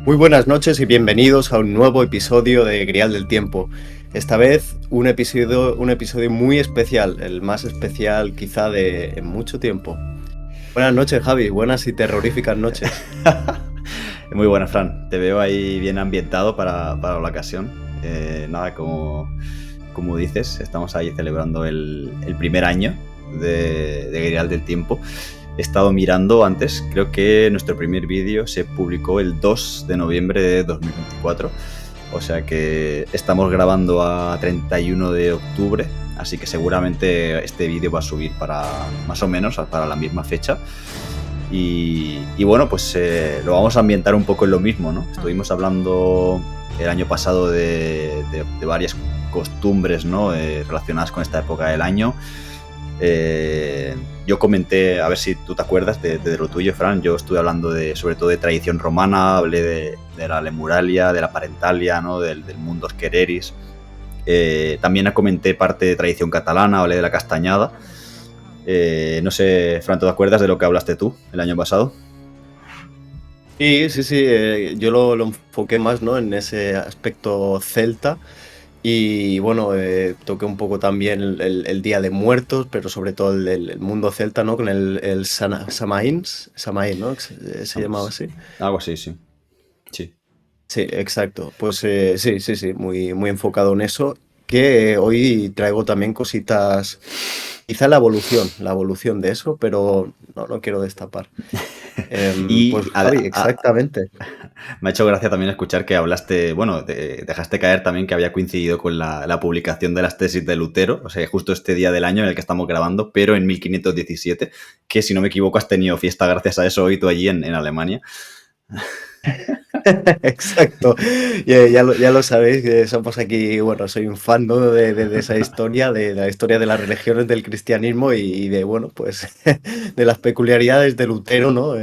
Muy buenas noches y bienvenidos a un nuevo episodio de Grial del Tiempo. Esta vez un episodio muy especial, el más especial quizá de en mucho tiempo. Buenas noches, Javi, buenas y terroríficas noches. Muy buena, Fran. Te veo ahí bien ambientado para la ocasión. Nada, como dices, estamos ahí celebrando el primer año de Grial del Tiempo. He estado mirando antes, creo que nuestro primer vídeo se publicó el 2 de noviembre de 2024. O sea que estamos grabando a 31 de octubre, así que seguramente este vídeo va a subir para más o menos para la misma fecha. Y bueno, pues lo vamos a ambientar un poco en lo mismo, ¿no? Estuvimos hablando el año pasado de varias costumbres, ¿no? Relacionadas con esta época del año. Yo comenté, a ver si tú te acuerdas de lo tuyo, Fran. Yo estuve hablando sobre todo de tradición romana, hablé de la Lemuralia, de la Parentalia, ¿no? del Mundus Quereris. También comenté parte de tradición catalana, hablé de la castañada. No sé, Fran, ¿te acuerdas de lo que hablaste tú el año pasado? Sí, yo lo enfoqué más, ¿no?, en ese aspecto celta. Y bueno, toqué un poco también el Día de Muertos, pero sobre todo el mundo celta, ¿no? Con el Samaín, ¿no? Se llamaba así. Algo así, sí. Sí. Sí, exacto. Pues sí, muy, muy enfocado en eso. Que hoy traigo también cositas, quizá la evolución de eso, pero no quiero destapar. Pues Y Javi, exactamente. me ha hecho gracia también escuchar que hablaste, bueno, dejaste caer también que había coincidido con la publicación de las tesis de Lutero, o sea, justo este día del año en el que estamos grabando, pero en 1517, que si no me equivoco has tenido fiesta gracias a eso hoy tú allí en Alemania. Exacto. Ya lo sabéis, que somos aquí, bueno, soy un fan, ¿no?, de esa historia, de la historia de las religiones del cristianismo y de, bueno, pues de las peculiaridades de Lutero, ¿no?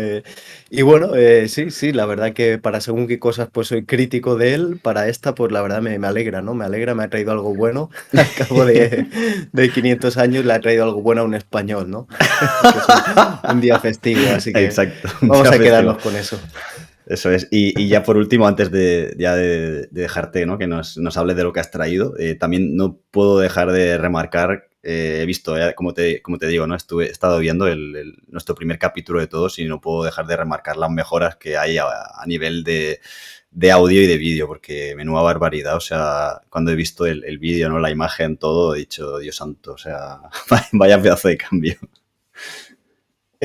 Y bueno, sí, la verdad que para según qué cosas pues soy crítico de él, para esta pues la verdad me alegra, ¿no? Me alegra, me ha traído algo bueno. Al cabo de 500 años le ha traído algo bueno a un español, ¿no? Que es un día festivo, así que Exacto, un vamos día a festivo. quedarnos con eso. Eso es. Y ya por último, antes de dejarte, ¿no?, que nos hables de lo que has traído, también no puedo dejar de remarcar, he visto, como te digo, ¿no? He estado viendo nuestro primer capítulo de todos y no puedo dejar de remarcar las mejoras que hay a nivel de audio y de vídeo, porque menuda barbaridad. O sea, cuando he visto el vídeo, ¿no?, la imagen, todo, he dicho, Dios santo, o sea, vaya pedazo de cambio.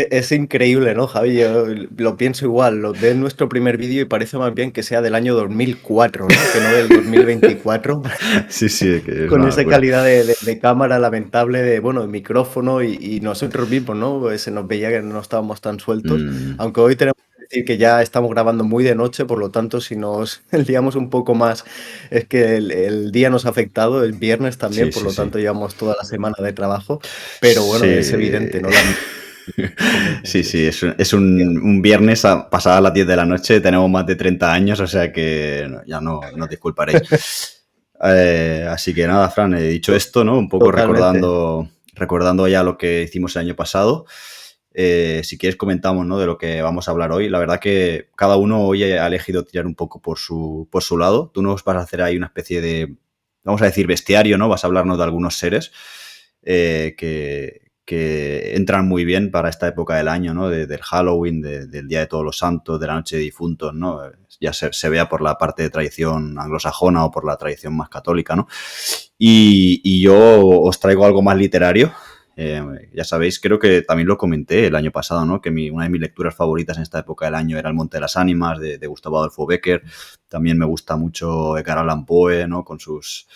Es increíble, ¿no, Javi? Yo lo pienso igual, lo de nuestro primer vídeo y parece más bien que sea del año 2004, ¿no? Que no del 2024, Sí, sí, que es con una esa locura. calidad de cámara lamentable, de, bueno, de micrófono y nosotros mismos, ¿no? Pues se nos veía que no estábamos tan sueltos, Mm, aunque hoy tenemos que decir que ya estamos grabando muy de noche, por lo tanto, si nos liamos un poco más, es que el día nos ha afectado, el viernes también, sí, por sí, lo sí. tanto, llevamos toda la semana de trabajo, pero bueno, es Sí, evidente, ¿no? La sí, conveniencia. sí, es un viernes pasada las 10 de la noche, tenemos más de 30 años, o sea que ya no os disculparéis. Así que nada, Fran, he dicho esto, ¿no? Un poco Totalmente. recordando ya lo que hicimos el año pasado. Si quieres comentamos, ¿no?, de lo que vamos a hablar hoy. La verdad que cada uno hoy ha elegido tirar un poco por su lado. Tú nos vas a hacer ahí una especie de, vamos a decir, bestiario, ¿no? Vas a hablarnos de algunos seres que entran muy bien para esta época del año, ¿no? Del Halloween, del Día de Todos los Santos, de la Noche de Difuntos, ¿no? Ya se vea por la parte de tradición anglosajona o por la tradición más católica, ¿no? Y yo os traigo algo más literario. Ya sabéis, creo que también lo comenté el año pasado, ¿no? Que una de mis lecturas favoritas en esta época del año era El Monte de las Ánimas, de Gustavo Adolfo Bécquer. También me gusta mucho Edgar Allan Poe, ¿no? Con sus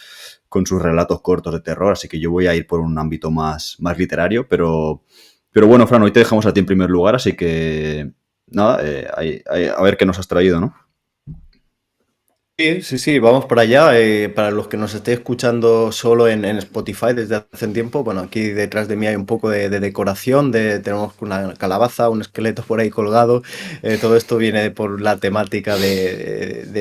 relatos cortos de terror, así que yo voy a ir por un ámbito más literario, pero bueno, Fran, hoy te dejamos a ti en primer lugar, así que nada, a ver qué nos has traído, ¿no? Sí, sí, sí, vamos para allá. Para los que nos estéis escuchando solo en Spotify desde hace un tiempo, bueno, aquí detrás de mí hay un poco de decoración, tenemos una calabaza, un esqueleto por ahí colgado. Todo esto viene por la temática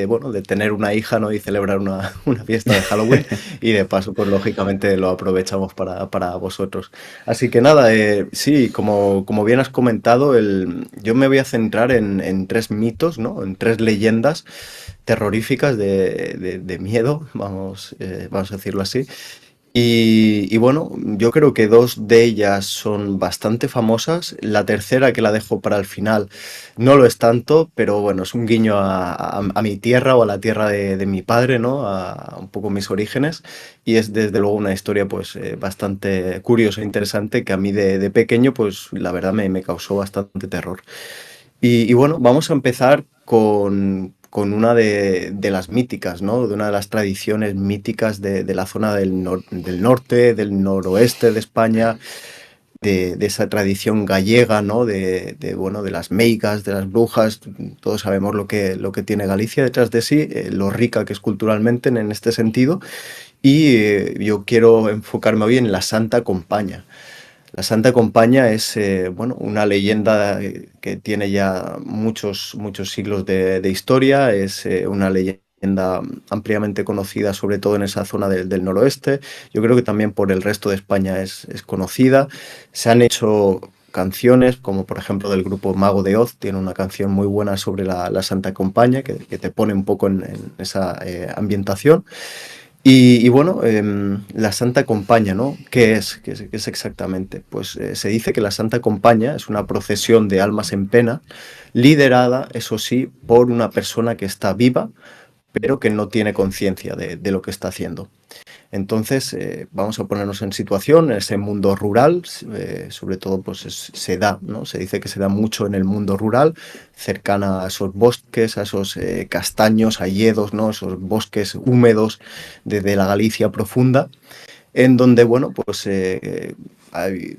bueno, de tener una hija, ¿no? Y celebrar una fiesta de Halloween. Y de paso, pues lógicamente lo aprovechamos para vosotros. Así que nada, sí, como bien has comentado, yo me voy a centrar en tres mitos, ¿no? En tres leyendas terroríficas de miedo, vamos a decirlo así. Y bueno, yo creo que dos de ellas son bastante famosas. La tercera, que la dejo para el final, no lo es tanto, pero bueno, es un guiño a mi tierra o a la tierra de mi padre, ¿no? A un poco mis orígenes. Y es desde luego una historia pues bastante curiosa e interesante que a mí de pequeño pues la verdad me causó bastante terror. Y bueno, vamos a empezar con una de las míticas, ¿no? De una de las tradiciones míticas de la zona del norte, del noroeste de España, de esa tradición gallega, ¿no? Bueno, de las meigas, de las brujas. Todos sabemos lo que tiene Galicia detrás de sí, lo rica que es culturalmente en este sentido. Y yo quiero enfocarme hoy en la Santa Compaña. La Santa Compaña es bueno, una leyenda que tiene ya muchos, muchos siglos de historia, es una leyenda ampliamente conocida, sobre todo en esa zona del noroeste. Yo creo que también por el resto de España es conocida. Se han hecho canciones, como por ejemplo del grupo Mago de Oz, tiene una canción muy buena sobre la Santa Compaña, que te pone un poco en esa ambientación. Y bueno, la Santa Compaña, ¿no? ¿Qué es? ¿Qué es exactamente? Pues se dice que la Santa Compaña es una procesión de almas en pena, liderada, eso sí, por una persona que está viva, pero que no tiene conciencia de lo que está haciendo. Entonces, vamos a ponernos en situación, en ese mundo rural, sobre todo pues se da, ¿no? Se dice que se da mucho en el mundo rural, cercana a esos bosques, a esos castaños, hayedos, ¿no? Esos bosques húmedos de la Galicia profunda, en donde, bueno, pues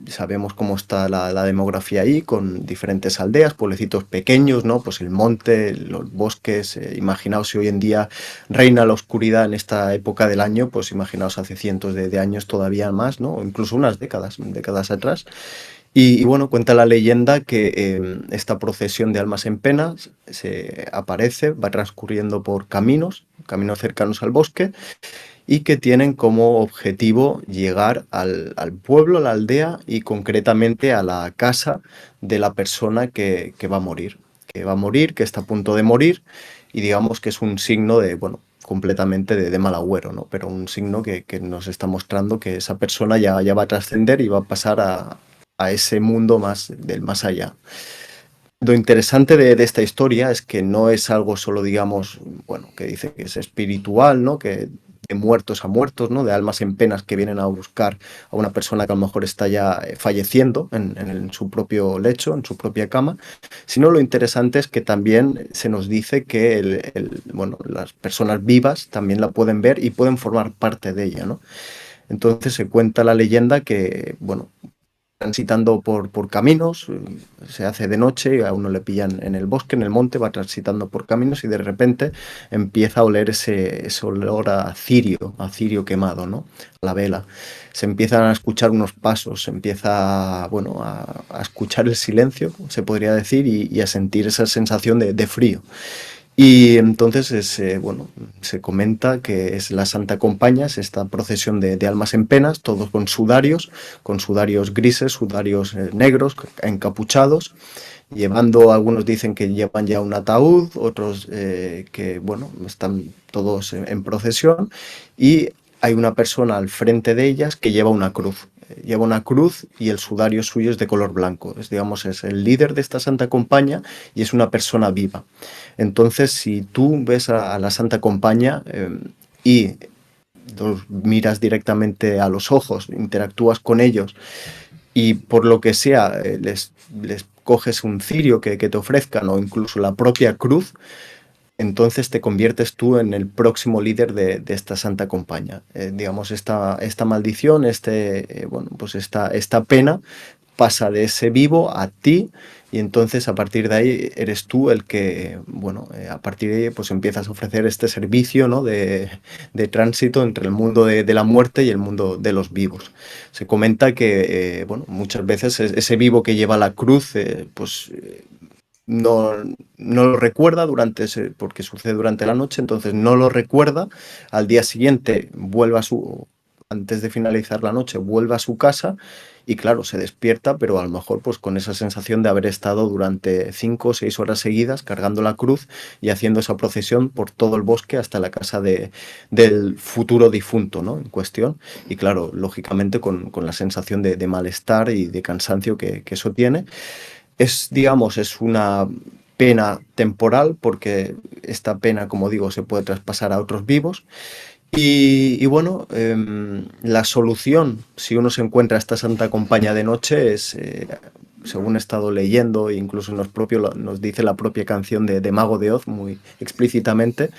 sabemos cómo está la demografía ahí, con diferentes aldeas, pueblecitos pequeños, ¿no? Pues el monte, los bosques. Imaginaos si hoy en día reina la oscuridad en esta época del año, pues imaginaos hace cientos de años todavía más, ¿no? O incluso unas décadas atrás. Y bueno, cuenta la leyenda que esta procesión de almas en pena se aparece, va transcurriendo por caminos cercanos al bosque, y que tienen como objetivo llegar al pueblo, a la aldea y concretamente a la casa de la persona que va a morir, que está a punto de morir, y digamos que es un signo de, bueno, completamente de mal agüero, ¿no? Pero un signo que nos está mostrando que esa persona ya va a trascender y va a pasar a ese mundo del más allá. Lo interesante de esta historia es que no es algo solo, digamos, bueno, que dice que es espiritual, ¿no? Que de muertos a muertos, ¿no? De almas en penas que vienen a buscar a una persona que a lo mejor está ya falleciendo en su propio lecho, en su propia cama, sino lo interesante es que también se nos dice que bueno, las personas vivas también la pueden ver y pueden formar parte de ella, ¿no? Entonces se cuenta la leyenda que, bueno, transitando por caminos, se hace de noche, a uno le pillan en el bosque, en el monte, va transitando por caminos y de repente empieza a oler ese olor a cirio quemado, ¿no? A la vela. Se empiezan a escuchar unos pasos, se empieza, bueno, a escuchar el silencio, se podría decir, y a sentir esa sensación de frío. Y entonces bueno, se comenta que es la Santa Compaña, es esta procesión de almas en penas, todos con sudarios grises, sudarios negros, encapuchados, llevando, algunos dicen que llevan ya un ataúd, otros que, bueno, están todos en procesión, y hay una persona al frente de ellas que lleva una cruz. Lleva una cruz y el sudario suyo es de color blanco. Digamos, es el líder de esta Santa Compaña y es una persona viva. Entonces, si tú ves a la Santa Compañía y los miras directamente a los ojos, interactúas con ellos y por lo que sea les coges un cirio que te ofrezcan o incluso la propia cruz, entonces te conviertes tú en el próximo líder de esta Santa Compañía. Digamos, esta maldición, bueno, pues esta pena pasa de ese vivo a ti y entonces a partir de ahí eres tú el que, bueno, a partir de ahí pues empiezas a ofrecer este servicio, ¿no? de tránsito entre el mundo de la muerte y el mundo de los vivos. Se comenta que, bueno, muchas veces ese vivo que lleva la cruz, pues no, no lo recuerda porque sucede durante la noche, entonces no lo recuerda, al día siguiente antes de finalizar la noche, vuelve a su casa y claro, se despierta, pero a lo mejor pues con esa sensación de haber estado durante 5 o 6 horas seguidas cargando la cruz y haciendo esa procesión por todo el bosque hasta la casa del futuro difunto, ¿no? En cuestión. Y claro, lógicamente con la sensación de malestar y de cansancio que eso tiene. Digamos, es una pena temporal porque esta pena, como digo, se puede traspasar a otros vivos. Y bueno, la solución, si uno se encuentra esta Santa Compañía de noche, según he estado leyendo, incluso nos dice la propia canción de Mago de Oz muy explícitamente,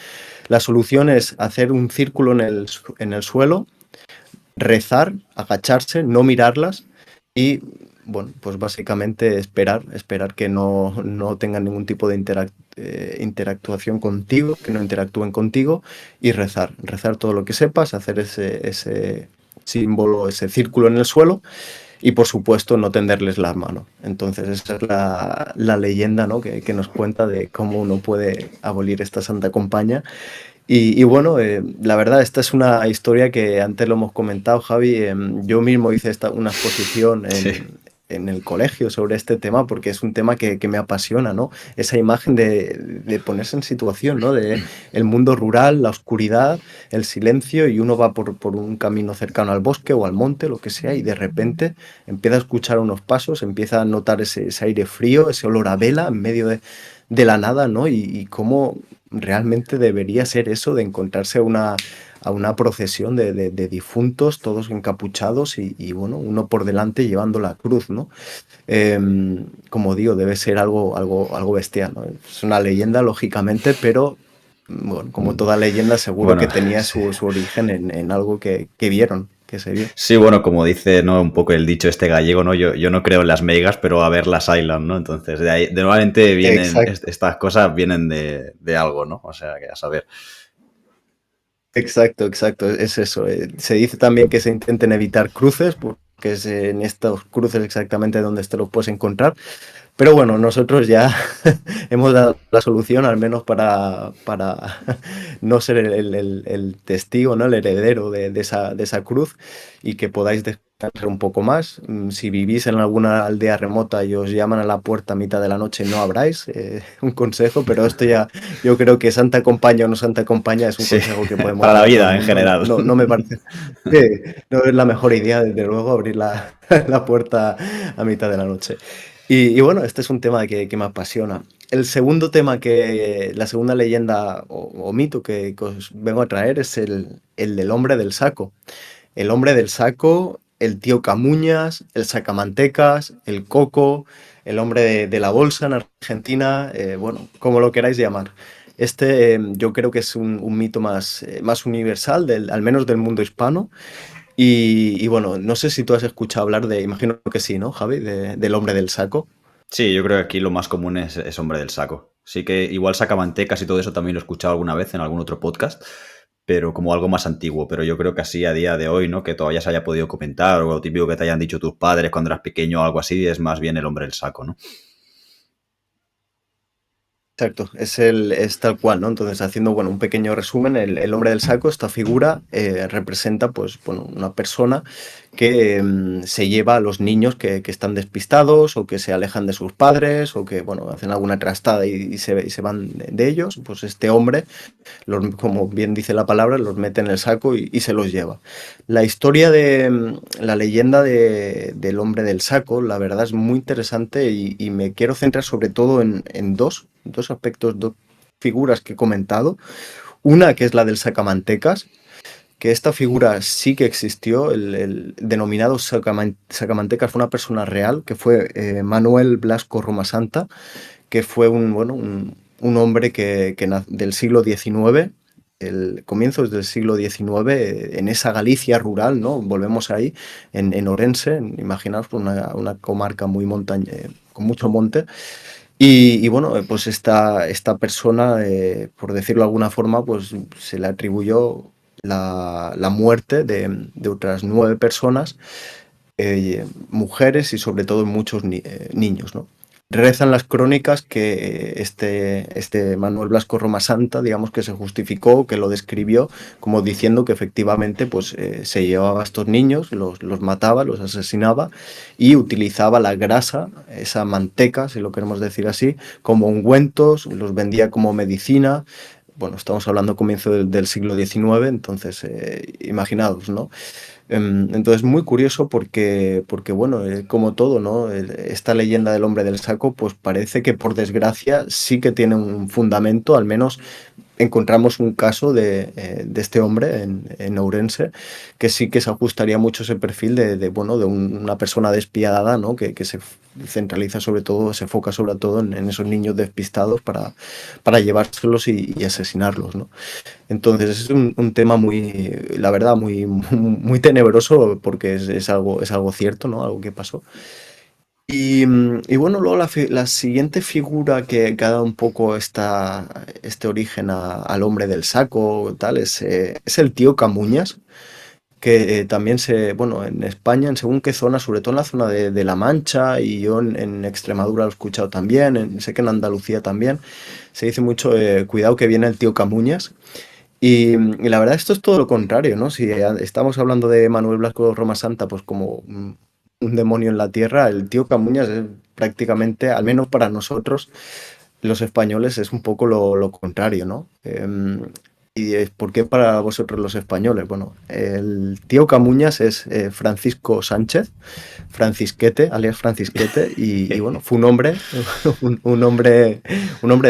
la solución es hacer un círculo en el suelo, rezar, agacharse, no mirarlas y, bueno, pues básicamente esperar que no tengan ningún tipo de interactuación contigo, que no interactúen contigo y rezar todo lo que sepas, hacer ese símbolo, ese círculo en el suelo y por supuesto no tenderles la mano. Entonces esa es la leyenda, ¿no? que nos cuenta de cómo uno puede abolir esta Santa Compañía y bueno, la verdad, esta es una historia que antes lo hemos comentado, Javi. Yo mismo hice una exposición Sí. en el colegio sobre este tema porque es un tema que me apasiona, ¿no? Esa imagen de ponerse en situación, ¿no? De el mundo rural, la oscuridad, el silencio y uno va por un camino cercano al bosque o al monte, lo que sea, y de repente empieza a escuchar unos pasos, empieza a notar ese aire frío, ese olor a vela en medio de la nada, ¿no? Y cómo realmente debería ser eso de encontrarse a una procesión de difuntos, todos encapuchados y, bueno, uno por delante llevando la cruz, ¿no? Como digo, debe ser algo bestial, ¿no? Es una leyenda, lógicamente, pero bueno, como toda leyenda, seguro que Bueno, tenía sí. su origen en algo que vieron, que se vio. Sí, bueno, como dice, ¿no? Un poco el dicho este gallego, ¿no? Yo no creo en las megas, pero a ver las Island, ¿no? Entonces, de ahí, normalmente Exacto. estas cosas vienen de algo, ¿no? O sea, que a saber. Exacto, exacto, es eso. Se dice también que se intenten evitar cruces, porque es en estos cruces exactamente donde te los puedes encontrar. Pero bueno, nosotros ya hemos dado la solución, al menos para no ser el testigo, ¿no? El heredero de esa cruz y que podáis descansar un poco más. Si vivís en alguna aldea remota y os llaman a la puerta a mitad de la noche, no abráis. Un consejo, pero esto ya, yo creo que Santa Compañía o no Santa Compañía es un Sí, consejo que podemos para la dar a todo el vida en mundo. No, general. no, no me parece. Sí, no es la mejor idea, desde luego, abrir la puerta a mitad de la noche. Y bueno, este es un tema que me apasiona. El segundo tema la segunda leyenda o mito que os vengo a traer es el del hombre del saco. El hombre del saco, el tío Camuñas, el sacamantecas, el coco, el hombre de la bolsa en Argentina, bueno, como lo queráis llamar. Yo creo que es un mito más universal, al menos del mundo hispano, y bueno, no sé si tú has escuchado hablar imagino que sí, ¿no, Javi? Del hombre del saco. Sí, yo creo que aquí lo más común es hombre del saco. Sí que igual sacamantecas y todo eso también lo he escuchado alguna vez en algún otro podcast, pero como algo más antiguo. Pero yo creo que así a día de hoy, ¿no? Que todavía se haya podido comentar o lo típico que te hayan dicho tus padres cuando eras pequeño o algo así, es más bien el hombre del saco, ¿no? Exacto, es tal cual, ¿no? Entonces, haciendo, bueno, un pequeño resumen, el hombre del saco, esta figura representa, pues, bueno, una persona que se lleva a los niños que están despistados o que se alejan de sus padres o que, bueno, hacen alguna trastada y se van de ellos. Pues este hombre, como bien dice la palabra, los mete en el saco y se los lleva. La leyenda del hombre del saco, la verdad es muy interesante y me quiero centrar sobre todo en dos aspectos, dos figuras que he comentado. Una que es la del sacamantecas, que esta figura sí que existió, el denominado sacamantecas fue una persona real, que fue Manuel Blasco Romasanta, que fue bueno, un hombre del siglo XIX comienzos del siglo XIX, en esa Galicia rural, ¿no? Volvemos ahí, en Orense, imaginaos, pues una comarca muy con mucho monte. Y bueno, pues esta persona, por decirlo de alguna forma, pues se le atribuyó la muerte de otras 9 personas, mujeres y sobre todo muchos niños, ¿no? Rezan las crónicas que este Manuel Blasco Roma Santa, digamos que se justificó, que lo describió como diciendo que efectivamente pues, se llevaba a estos niños, los mataba, los asesinaba y utilizaba la grasa, esa manteca, si lo queremos decir así, como ungüentos, los vendía como medicina. Bueno, estamos hablando comienzo del siglo XIX, entonces imaginaos, ¿no? Entonces, muy curioso porque bueno, como todo, ¿no? Esta leyenda del hombre del saco, pues parece que por desgracia sí que tiene un fundamento, al menos encontramos un caso de este hombre en Ourense, que sí que se ajustaría mucho ese perfil bueno, de una persona despiadada, ¿no? Que se centraliza sobre todo, se enfoca sobre todo en esos niños despistados para llevárselos y asesinarlos, ¿no? Entonces es un tema muy, la verdad, muy tenebroso porque es algo cierto, ¿no? Algo que pasó. Y bueno, luego la siguiente figura que ha dado un poco este origen al hombre del saco, tal, es el tío Camuñas, que también bueno, en España, en según qué zona, sobre todo en la zona de La Mancha, y yo en Extremadura lo he escuchado también, sé que en Andalucía también, se dice mucho, cuidado que viene el tío Camuñas. Y la verdad, esto es todo lo contrario, ¿no? Si estamos hablando de Manuel Blasco Roma Santa, pues como un demonio en la tierra, el tío Camuñas es prácticamente, al menos para nosotros, los españoles, es un poco lo contrario, ¿no? ¿Y por qué para vosotros los españoles? Bueno, el tío Camuñas es Francisco Sánchez, Francisquete, alias Francisquete, y bueno, fue un hombre, un hombre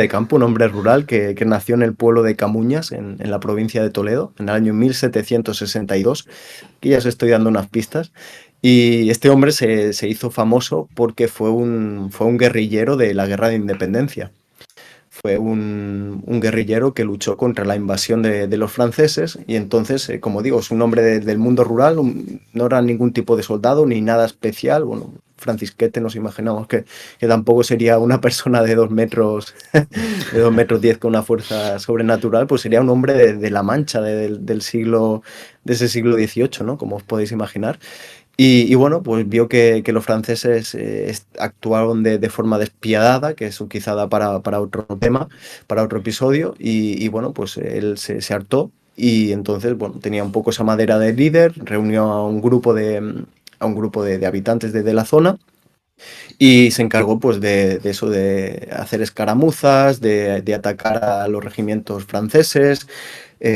de campo, un hombre rural que nació en el pueblo de Camuñas, en la provincia de Toledo, en el año 1762. Aquí ya os estoy dando unas pistas. Y este hombre se hizo famoso porque fue un guerrillero de la Guerra de Independencia. Fue un guerrillero que luchó contra la invasión de los franceses y entonces, como digo, es un hombre del mundo rural, no era ningún tipo de soldado ni nada especial. Bueno, Francisquete nos imaginamos que tampoco sería una persona de 2 metros, de 2 metros 10 con una fuerza sobrenatural, pues sería un hombre de la Mancha del siglo, de ese siglo XVIII, ¿no? Como os podéis imaginar. Y bueno, pues vio que los franceses actuaron de forma despiadada, que eso quizá da para otro tema, para otro episodio, y bueno, pues él se hartó y entonces, bueno, tenía un poco esa madera de líder, reunió a un grupo de habitantes de la zona y se encargó pues de eso, de hacer escaramuzas, de atacar a los regimientos franceses.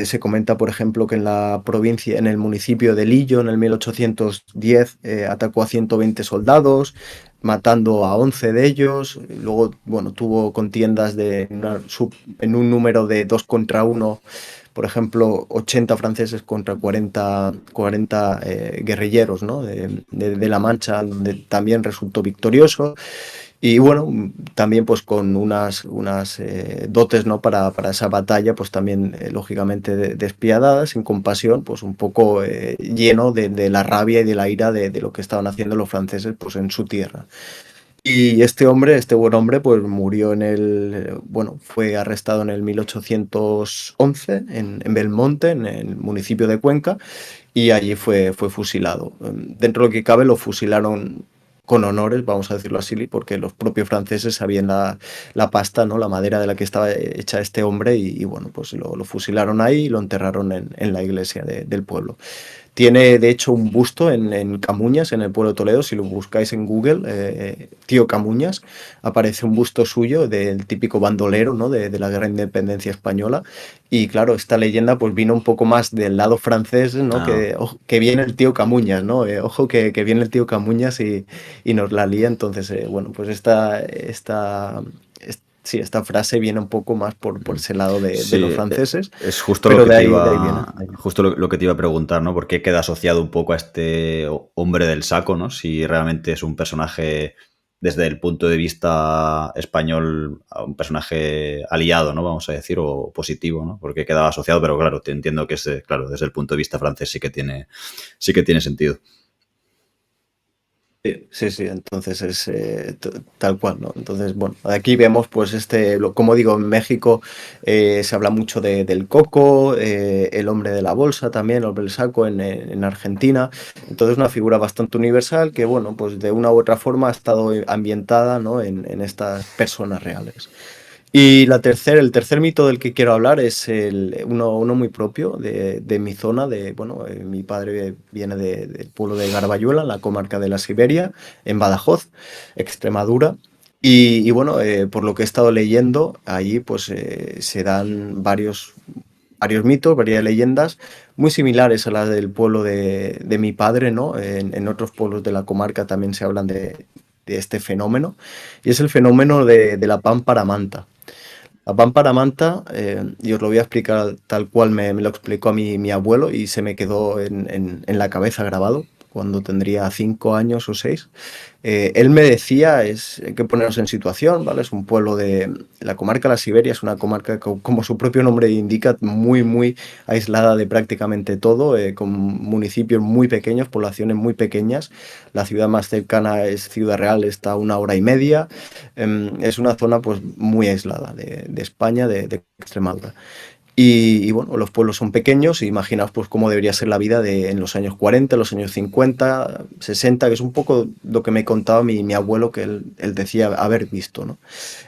Se comenta, por ejemplo, que en la provincia, en el municipio de Lillo, en el 1810, atacó a 120 soldados, matando a 11 de ellos. Luego, bueno, tuvo contiendas en un número de 2 contra 1, por ejemplo, 80 franceses contra 40 guerrilleros, ¿no? de La Mancha, donde también resultó victorioso. Y bueno, también pues con unas dotes, ¿no? para esa batalla, pues también lógicamente despiadadas, sin compasión, pues un poco lleno de la rabia y de la ira de lo que estaban haciendo los franceses pues en su tierra. Y este hombre, este buen hombre, pues murió bueno, fue arrestado en el 1811 en Belmonte, en el municipio de Cuenca, y allí fue fusilado. Dentro de lo que cabe, lo fusilaron con honores, vamos a decirlo así, porque los propios franceses sabían la pasta, ¿no? La madera de la que estaba hecha este hombre, y bueno, pues lo fusilaron ahí y lo enterraron en la iglesia del pueblo. Tiene, de hecho, un busto en Camuñas, en el pueblo de Toledo. Si lo buscáis en Google, tío Camuñas, aparece un busto suyo del típico bandolero, ¿no? de la Guerra de Independencia Española. Y claro, esta leyenda pues vino un poco más del lado francés, ¿no? Ah, Que viene el tío Camuñas, ¿no? Ojo que viene el tío Camuñas y nos la lía. Entonces, bueno, pues sí, esta frase viene un poco más por ese lado de los sí, franceses, es justo lo pero que te de ahí viene. iba, justo lo que te iba a preguntar, ¿no? ¿Por qué queda asociado un poco a este hombre del saco, ¿no? Si realmente es un personaje desde el punto de vista español a un personaje aliado, ¿no? Vamos a decir, o positivo, ¿no? Porque quedaba asociado, pero claro, te entiendo que es, claro, desde el punto de vista francés sí que tiene sentido. Sí, sí, sí, entonces es tal cual, ¿no? Entonces, bueno, aquí vemos pues como digo, en México se habla mucho del coco, el hombre de la bolsa también, el hombre del saco en Argentina, entonces una figura bastante universal que, bueno, pues de una u otra forma ha estado ambientada, ¿no? en estas personas reales. Y el tercer mito del que quiero hablar es uno muy propio de mi zona. Bueno, mi padre viene del pueblo de Garbayuela, en la comarca de la Siberia, en Badajoz, Extremadura. Y bueno, por lo que he estado leyendo, allí pues se dan varios mitos, varias leyendas muy similares a las del pueblo de mi padre, ¿no? En otros pueblos de la comarca también se hablan de este fenómeno, y es el fenómeno de la pámpara manta. La pámpara manta, y os lo voy a explicar tal cual me lo explicó a mi abuelo y se me quedó en la cabeza grabado cuando tendría 5 años o 6. Él me decía, hay que ponernos en situación, ¿vale? Es un pueblo de la comarca de la Siberia, es una comarca como su propio nombre indica, muy, muy aislada de prácticamente todo, con municipios muy pequeños, poblaciones muy pequeñas. La ciudad más cercana es Ciudad Real, está a 1 hora y media. Es una zona pues muy aislada de España, de Extremadura. Y bueno, los pueblos son pequeños, y imaginaos pues cómo debería ser la vida en los años 40, los años 50, 60, que es un poco lo que me contaba mi abuelo, que él decía haber visto, ¿no?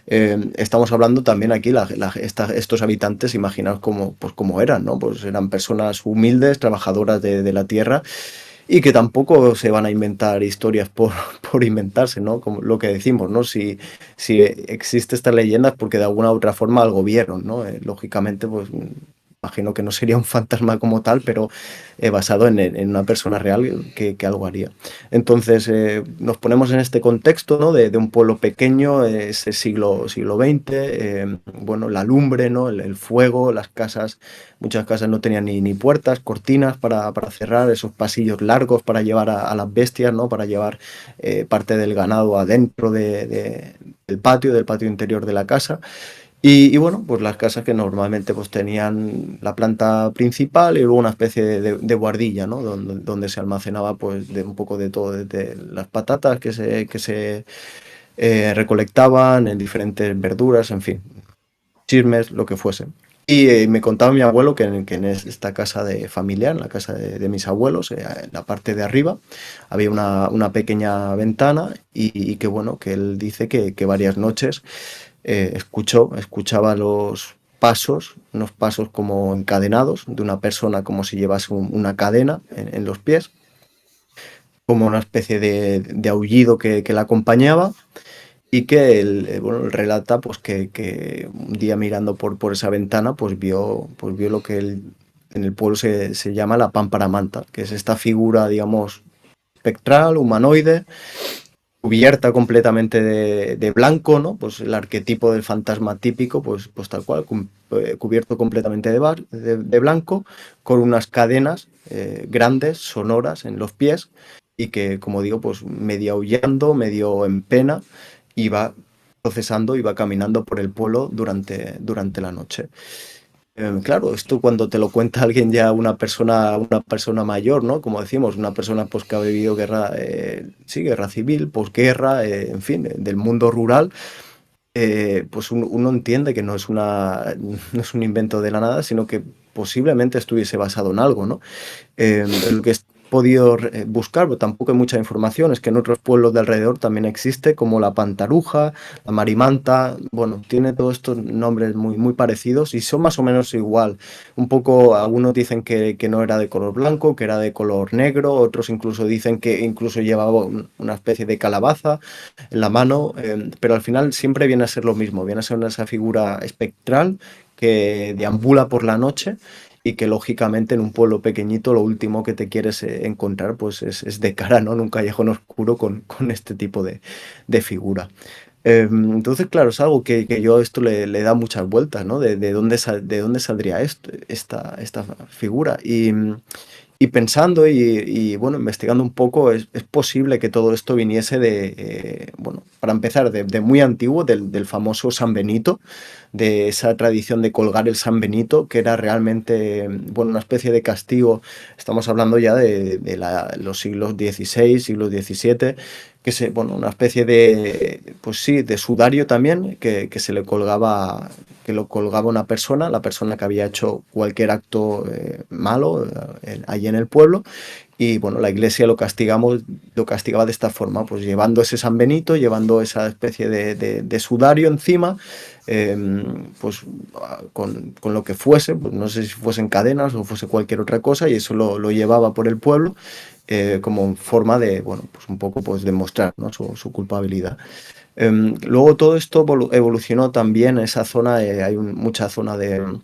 Estamos hablando también aquí, estos habitantes, imaginaos cómo eran, ¿no? Pues eran personas humildes, trabajadoras de la tierra, y que tampoco se van a inventar historias por inventarse, ¿no? Como lo que decimos, ¿no? Si existe esta leyenda es porque de alguna u otra forma algo vieron, ¿no? Lógicamente, pues imagino que no sería un fantasma como tal, pero basado en una persona real que algo haría. Entonces, nos ponemos en este contexto, ¿no? De un pueblo pequeño, ese siglo XX, bueno, la lumbre, ¿no? El fuego, las casas, muchas casas no tenían ni puertas, cortinas para cerrar, esos pasillos largos para llevar a las bestias, ¿no? Para llevar parte del ganado adentro del patio interior de la casa. Y bueno, pues las casas que normalmente pues tenían la planta principal y luego una especie de guardilla, ¿no? Donde se almacenaba pues un poco de todo, desde las patatas que se recolectaban, en diferentes verduras, en fin, chismes, lo que fuese. Y me contaba mi abuelo que en esta casa de familiar, en la casa de mis abuelos, en la parte de arriba, había una pequeña ventana, y que bueno, que él dice que varias noches escuchaba los pasos, unos pasos como encadenados de una persona, como si llevase una cadena en los pies, como una especie de aullido que la acompañaba, y que bueno, él relata pues que un día mirando por esa ventana pues vio lo que en el pueblo se llama la pámpara manta, que es esta figura, digamos, espectral, humanoide, cubierta completamente de blanco, ¿no? Pues el arquetipo del fantasma típico, pues tal cual, cubierto completamente de blanco, con unas cadenas grandes, sonoras en los pies, y que, como digo, pues medio aullando, medio en pena, iba procesando, iba caminando por el pueblo durante la noche. Claro, esto cuando te lo cuenta alguien ya, una persona mayor, ¿no? Como decimos, una persona pues que ha vivido guerra, sí, guerra civil, posguerra, en fin, del mundo rural, pues uno entiende que no es un invento de la nada, sino que posiblemente estuviese basado en algo, ¿no? Lo que he podido buscar, pero tampoco hay mucha información, es que en otros pueblos de alrededor también existe, como la pantaruja, la marimanta, bueno, tiene todos estos nombres muy, muy parecidos y son más o menos igual. Un poco, algunos dicen que no era de color blanco, que era de color negro, otros incluso dicen que incluso llevaba una especie de calabaza en la mano, pero al final siempre viene a ser lo mismo, viene a ser esa figura espectral que deambula por la noche, y que lógicamente en un pueblo pequeñito lo último que te quieres encontrar pues es de cara, ¿no? En un callejón oscuro con este tipo de figura. Entonces, claro, es algo que yo a esto le da muchas vueltas, ¿no? De dónde saldría esta figura. Y pensando bueno, investigando un poco, es posible que todo esto viniese bueno, para empezar, de muy antiguo, del famoso San Benito, de esa tradición de colgar el San Benito, que era realmente, bueno, una especie de castigo. Estamos hablando ya de los siglos XVI, siglos XVII, bueno, una especie pues sí, de sudario también, que se le colgaba, que lo colgaba una persona, la persona que había hecho cualquier acto malo allí en el pueblo. Y bueno, la iglesia lo castigaba de esta forma, pues llevando ese San Benito, llevando esa especie de sudario encima, eh, pues con lo que fuese, pues no sé si fuesen cadenas o fuese cualquier otra cosa, y eso lo llevaba por el pueblo como forma de, bueno, pues un poco pues demostrar, ¿no?, su culpabilidad. Luego todo esto evolucionó también en esa zona, hay mucha zona de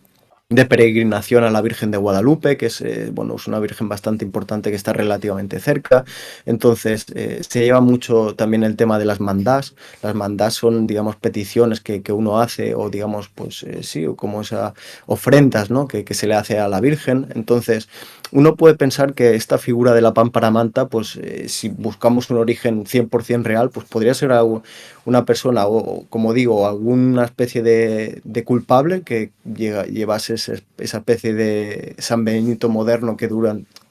peregrinación a la Virgen de Guadalupe, que es, bueno, es una virgen bastante importante que está relativamente cerca. Entonces, se lleva mucho también el tema de las mandás. Las mandás son, digamos, peticiones que uno hace, o digamos, pues sí, o como esas ofrendas, ¿no?, que se le hace a la Virgen. Entonces, uno puede pensar que esta figura de la pámpara manta, pues si buscamos un origen 100% real, pues podría ser una persona, o como digo, alguna especie de culpable que llevase esa especie de San Benito moderno que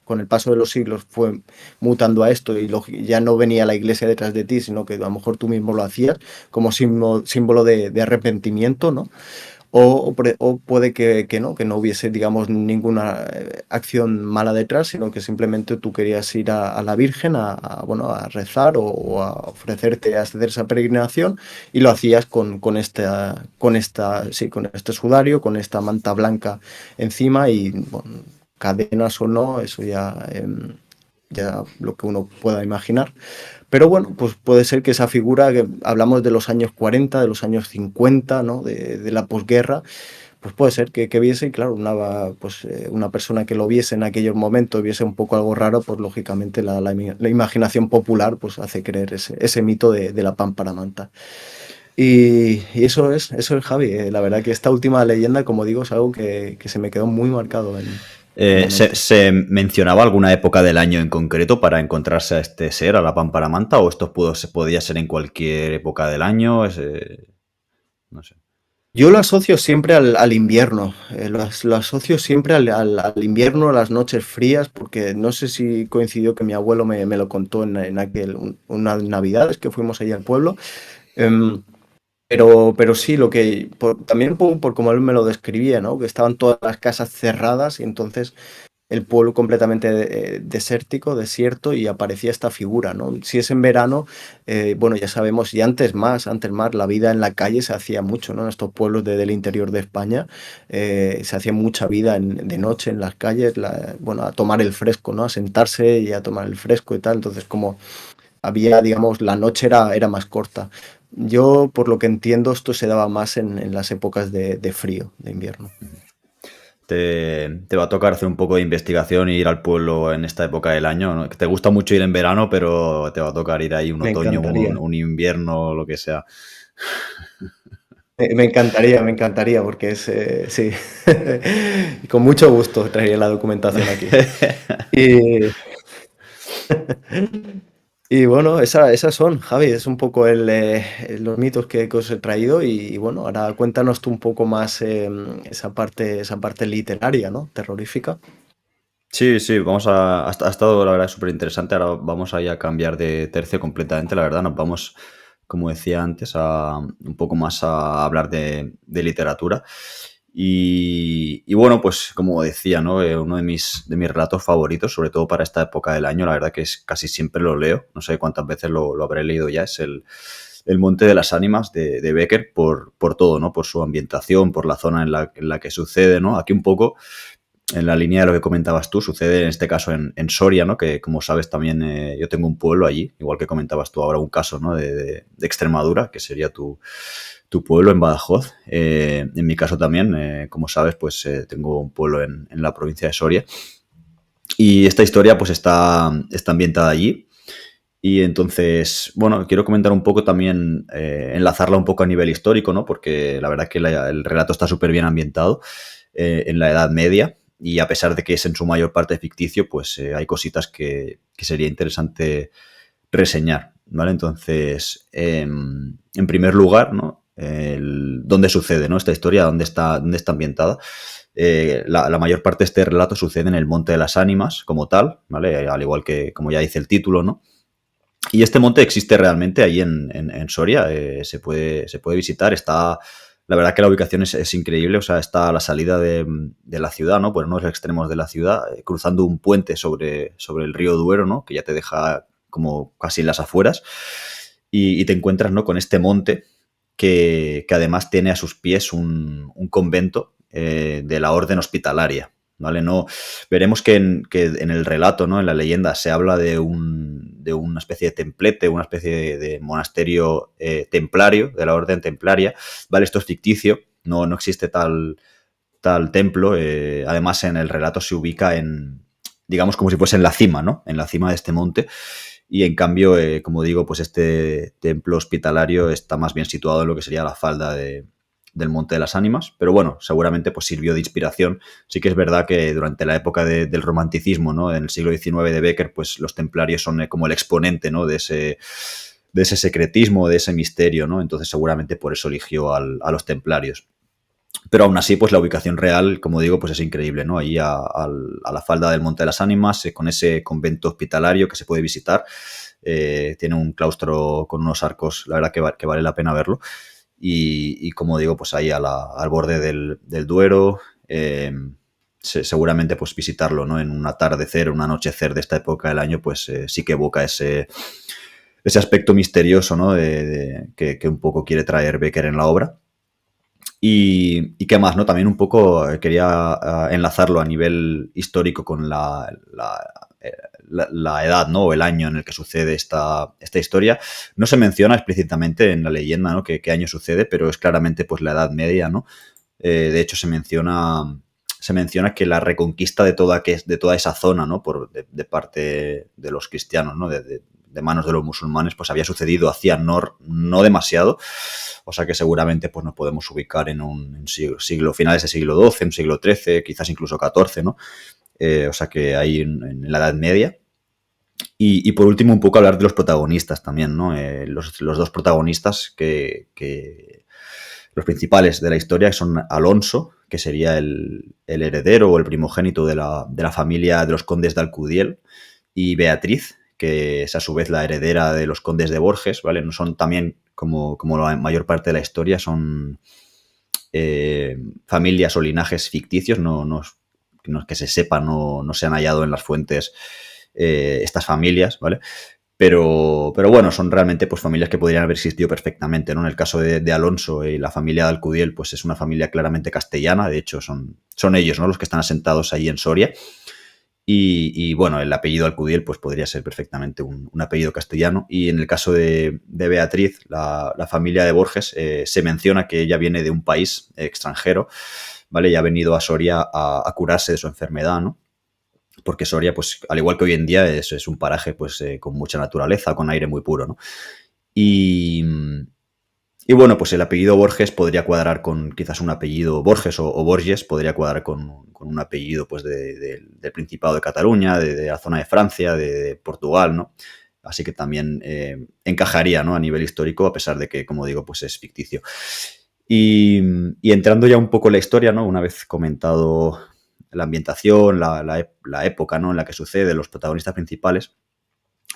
con el paso de los siglos fue mutando a esto, y ya no venía la iglesia detrás de ti, sino que a lo mejor tú mismo lo hacías como símbolo de arrepentimiento, ¿no? O puede que no hubiese, digamos, ninguna acción mala detrás, sino que simplemente tú querías ir a la Virgen bueno, a rezar, o a ofrecerte a hacer esa peregrinación, y lo hacías sí, con este sudario, con esta manta blanca encima, y bueno, cadenas o no, eso ya lo que uno pueda imaginar. Pero bueno, pues puede ser que esa figura, que hablamos de los años 40, de los años 50, ¿no?, de la posguerra, pues puede ser que viese, y claro, una persona que lo viese en aquellos momentos, viese un poco algo raro, pues lógicamente la imaginación popular pues hace creer ese mito de la pámpara manta. Y eso es, Javi. La verdad que esta última leyenda, como digo, es algo que se me quedó muy marcado en la mente. ¿Se mencionaba alguna época del año en concreto para encontrarse a este ser, a la pámpara manta, o esto podía ser en cualquier época del año? No sé. Yo lo asocio siempre al invierno, lo asocio siempre al invierno, a las noches frías, porque no sé si coincidió que mi abuelo me lo contó unas navidades que fuimos allí al pueblo. em, pero sí, también un poco por como él me lo describía, ¿no?, que estaban todas las casas cerradas, y entonces el pueblo completamente desértico, desierto, y aparecía esta figura, ¿no? Si es en verano, bueno, ya sabemos, y antes más, la vida en la calle se hacía mucho, ¿no? En estos pueblos del interior de España se hacía mucha vida de noche en las calles, bueno, a tomar el fresco, ¿no? A sentarse y a tomar el fresco y tal. Entonces, como había, digamos, la noche era más corta. Yo, por lo que entiendo, esto se daba más en las épocas de frío, de invierno. Te va a tocar hacer un poco de investigación e ir al pueblo en esta época del año, ¿no? Que te gusta mucho ir en verano, pero te va a tocar ir ahí un Me otoño, encantaría. un invierno, lo que sea. Me encantaría, porque sí, y con mucho gusto traería la documentación aquí. Y, y bueno, esas son, Javi, es un poco los mitos que os he traído, y bueno, ahora cuéntanos tú un poco más esa parte literaria, ¿no?, terrorífica. Sí, sí, ha estado la verdad súper interesante. Ahora vamos a ir a cambiar de tercio completamente, la verdad. Nos vamos, como decía antes, un poco más a hablar de literatura. Y bueno, pues como decía, ¿no? Uno de mis relatos favoritos, sobre todo para esta época del año, la verdad que es casi siempre lo leo. No sé cuántas veces lo habré leído ya. Es el Monte de las Ánimas de Becker, por todo, ¿no? Por su ambientación, por la zona en la que sucede, ¿no? Aquí un poco en la línea de lo que comentabas tú, sucede en este caso en Soria, ¿no? Que como sabes también yo tengo un pueblo allí, igual que comentabas tú ahora un caso, ¿no? De Extremadura, que sería tu pueblo en Badajoz. En mi caso también, como sabes, pues tengo un pueblo en la provincia de Soria. Y esta historia pues está ambientada allí. Y entonces, bueno, quiero comentar un poco también, enlazarla un poco a nivel histórico, ¿no? Porque la verdad que el relato está súper bien ambientado en la Edad Media. y a pesar de que es en su mayor parte ficticio, pues hay cositas que sería interesante reseñar, ¿vale? Entonces, en primer lugar, ¿no? ¿Dónde sucede, ¿no? Esta historia? ¿Dónde está ambientada? La mayor parte de este relato sucede en el Monte de las Ánimas, como tal, ¿vale? Al igual que, como ya dice el título, ¿no? Y este monte existe realmente ahí en Soria, se puede visitar, está... La verdad que la ubicación es increíble, o sea, está a la salida de la ciudad, ¿no? Por unos extremos de la ciudad, cruzando un puente sobre el río Duero, ¿no? Que ya te deja como casi en las afueras, y te encuentras, ¿no? Con este monte que además tiene a sus pies un convento de la orden hospitalaria, ¿vale? No, veremos que en el relato, ¿no? En la leyenda se habla de una especie de templete, una especie de monasterio templario, de la orden templaria, ¿vale? Esto es ficticio, no existe tal templo, además en el relato se ubica digamos, como si fuese en la cima, ¿no? En la cima de este monte. Y en cambio, como digo, pues este templo hospitalario está más bien situado en lo que sería la falda del Monte de las Ánimas, pero bueno, seguramente pues sirvió de inspiración. Sí que es verdad que durante la época del romanticismo, ¿no? En el siglo XIX de Becker, pues los templarios son como el exponente, ¿no? De ese secretismo, de ese misterio, ¿no? Entonces seguramente por eso eligió a los templarios. Pero aún así, pues la ubicación real, como digo, pues es increíble, ¿no? Ahí a la falda del Monte de las Ánimas, con ese convento hospitalario que se puede visitar. Tiene un claustro con unos arcos, la verdad que vale la pena verlo. Y como digo, pues ahí al borde del Duero, seguramente pues visitarlo, ¿no? En un atardecer, un anochecer de esta época del año, pues sí que evoca ese aspecto misterioso, ¿no? Que un poco quiere traer Becker en la obra. Y qué más, ¿no? También un poco quería enlazarlo a nivel histórico con la edad, ¿no? O el año en el que sucede esta historia. No se menciona explícitamente en la leyenda, ¿no? Qué año sucede, pero es claramente pues la Edad Media, ¿no? De hecho, se menciona que la reconquista de toda esa zona, ¿no? De parte de los cristianos, ¿no? De manos de los musulmanes, pues había sucedido hacía no demasiado. O sea que seguramente pues, nos podemos ubicar en un finales del siglo XII, un siglo XIII, quizás incluso XIV, ¿no? O sea que ahí en la Edad Media. Y por último, un poco hablar de los protagonistas también, ¿no? Los dos protagonistas los principales de la historia son Alonso, que sería el heredero o el primogénito de la familia de los condes de Alcudiel, y Beatriz, que es a su vez la heredera de los condes de Borges, ¿vale? No son también, como la mayor parte de la historia, son familias o linajes ficticios, no que se sepa, no se han hallado en las fuentes estas familias, ¿vale? Pero bueno, son realmente pues familias que podrían haber existido perfectamente, ¿no? En el caso de Alonso y la familia de Alcudiel, pues es una familia claramente castellana, de hecho son ellos, ¿no? Los que están asentados ahí en Soria. Y bueno, el apellido Alcudiel pues podría ser perfectamente un apellido castellano. Y en el caso de Beatriz, la familia de Borges, se menciona que ella viene de un país extranjero, ¿vale? Y ha venido a Soria a curarse de su enfermedad, ¿no? Porque Soria, pues al igual que hoy en día, es un paraje pues con mucha naturaleza, con aire muy puro, ¿no? Y, y bueno, pues el apellido Borges podría cuadrar con quizás un apellido Borges o Borges, podría cuadrar con un apellido pues del Principado de Cataluña, de la zona de Francia, de Portugal, ¿no? Así que también encajaría, ¿no? A nivel histórico, a pesar de que, como digo, pues es ficticio. Y entrando ya un poco en la historia, ¿no? Una vez comentado la ambientación, la época, ¿no? En la que sucede, los protagonistas principales,